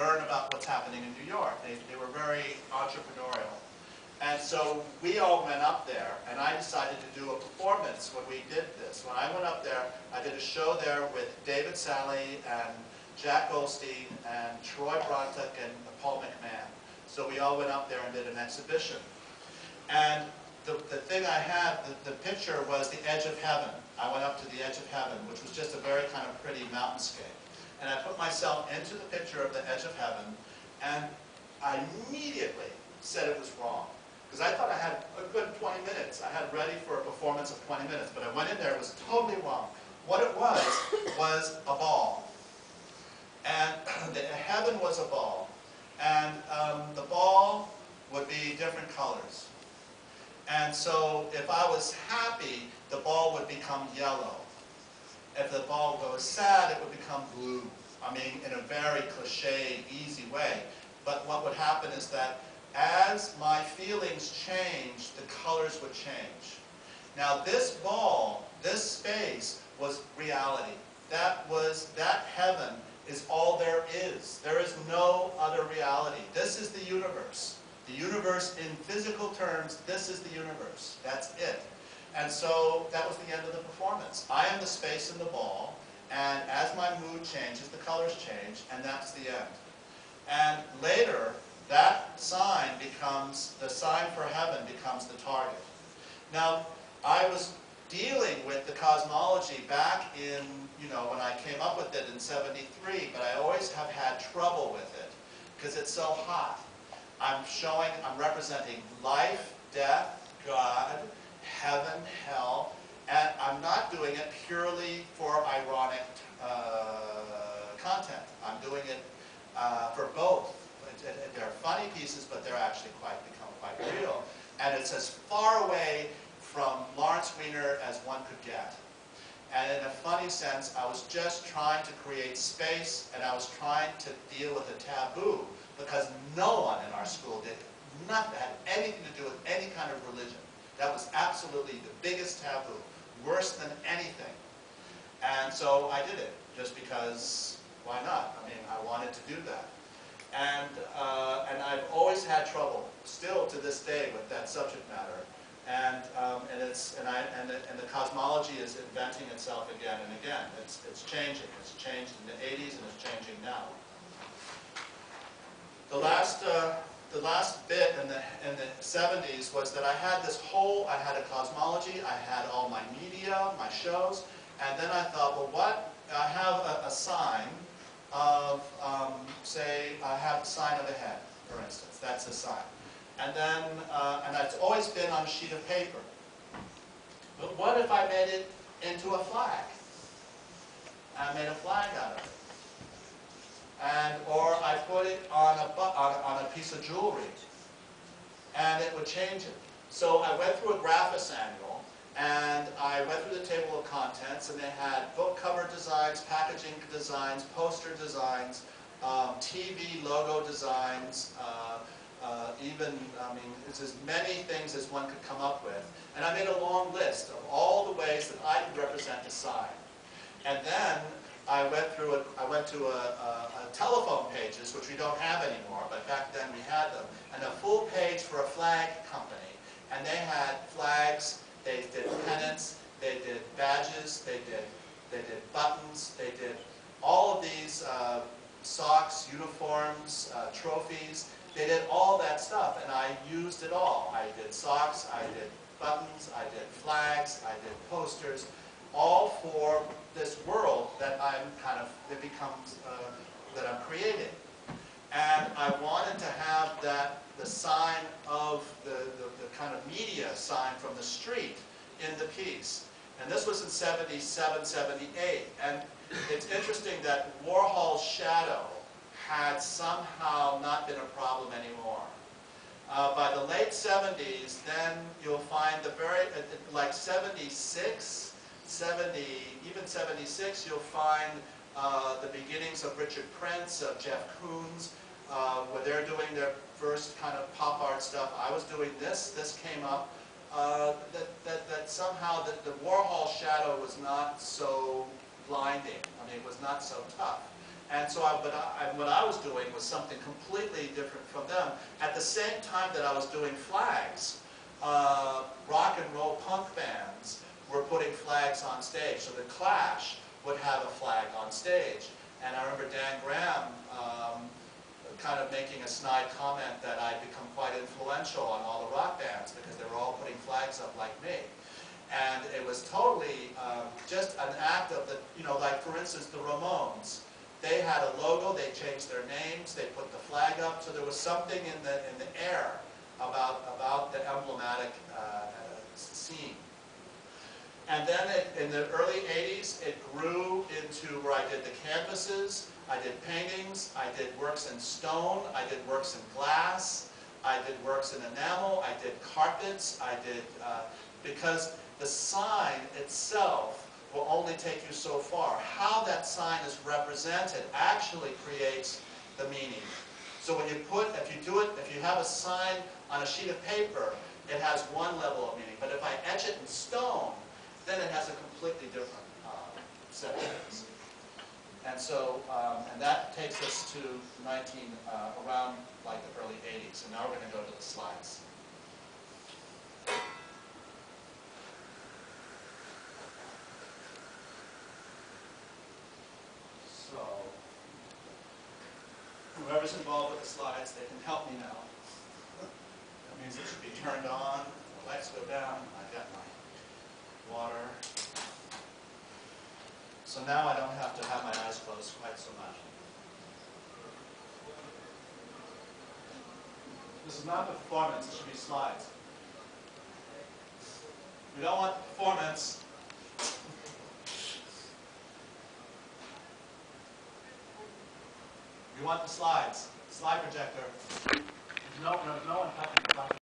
learn about what's happening in New York. They were very entrepreneurial. And so we all went up there, and I decided to do a performance when we did this. When I went up there, I did a show there with David Sally and Jack Goldstein and Troy Brontek and Paul McMahon. So we all went up there and did an exhibition. And the thing I had, the picture was the edge of heaven. I went up to the edge of heaven, which was just a very kind of pretty mountainscape. And I put myself into the picture of the edge of heaven, and I immediately said it was wrong. Because I thought I had a good 20 minutes. I had ready for a performance of 20 minutes, but I went in there, it was totally wrong. What it was a ball. And the heaven was a ball. And the ball would be different colors. And so if I was happy, the ball would become yellow. If the ball was sad, it would become blue. I mean, in a very cliche, easy way. But what would happen is that as my feelings changed, the colors would change. Now this ball, this space, was reality. That heaven is all there is. There is no other reality. This is the universe. The universe in physical terms, this is the universe. That's it. And so that was the end of the performance. I am the space in the ball, and as my mood changes, the colors change, and that's the end. And later, that sign becomes, the sign for heaven becomes the target. Now, I was dealing with the cosmology back in, when I came up with it in '73, but I always have had trouble with it because it's so hot. I'm representing life, death, God, heaven, hell, and I'm not doing it purely for ironic content. I'm doing it for both. They're funny pieces, but they're actually become quite real. And it's as far away from Lawrence Weiner as one could get. And in a funny sense, I was just trying to create space, and I was trying to deal with a taboo, because no one in our school did it. Nothing had anything to do with any kind of religion. That was absolutely the biggest taboo, worse than anything. And so I did it, just because, why not? I mean, I wanted to do that. And I've always had trouble, still to this day, with that subject matter. And the cosmology is inventing itself again and again. It's changing. It's changed in the '80s and it's changing now. The last bit in the '70s was that I had a cosmology, I had all my media, my shows, and then I thought, well, what? I have a sign of, say, I have the sign of a head, for instance. That's a sign. And then, and it's always been on a sheet of paper. But what if I made it into a flag? I made a flag out of it. Or I put it on a piece of jewelry, and it would change it. So I went through a Graphis annual, and I went through the table of contents, and they had book cover designs, packaging designs, poster designs, TV logo designs, it's as many things as one could come up with. And I made a long list of all the ways that I could represent a sign. And then I went to telephone pages, which we don't have anymore, but back then we had them, and a full page for a flag company. And they had flags, they did pennants, they did badges, they did buttons, they did all of these socks, uniforms, trophies. They did all that stuff, and I used it all. I did socks, I did buttons, I did flags, I did posters, all for this world that that I'm creating. And I wanted to have the sign of the kind of media sign from the street in the piece. And this was in '77, '78. And it's interesting that Warhol's shadow had somehow not been a problem anymore. By the late '70s, then you'll find like 76, even 76, you'll find the beginnings of Richard Prince, of Jeff Koons, where they're doing their first kind of pop art stuff. I was doing this came up, that somehow the Warhol shadow was not so blinding. I mean, it was not so tough. And so what I was doing was something completely different from them. At the same time that I was doing flags, rock and roll punk bands were putting flags on stage. So the Clash would have a flag on stage. And I remember Dan Graham kind of making a snide comment that I'd become quite influential on all the rock bands because they were all putting flags up like me. And it was totally just an act of the, like for instance, the Ramones. They had a logo, they changed their names, they put the flag up, so there was something in the air about the emblematic scene. And then in the early 80s, it grew into where I did the canvases, I did paintings, I did works in stone, I did works in glass, I did works in enamel, I did carpets, I did, because the sign itself will only take you so far. How that sign is represented actually creates the meaning. So when you if you have a sign on a sheet of paper, it has one level of meaning. But if I etch it in stone, then it has a completely different set of things. And so, and that takes us to around like the early 80s. And now we're going to go to the slides. So, whoever's involved with the slides, they can help me now. That means it should be turned on, the lights go down, I've got my water. So now I don't have to have my eyes closed quite so much. This is not the performance, it should be slides. We don't want performance. We want the slides. Slide projector. No one talking about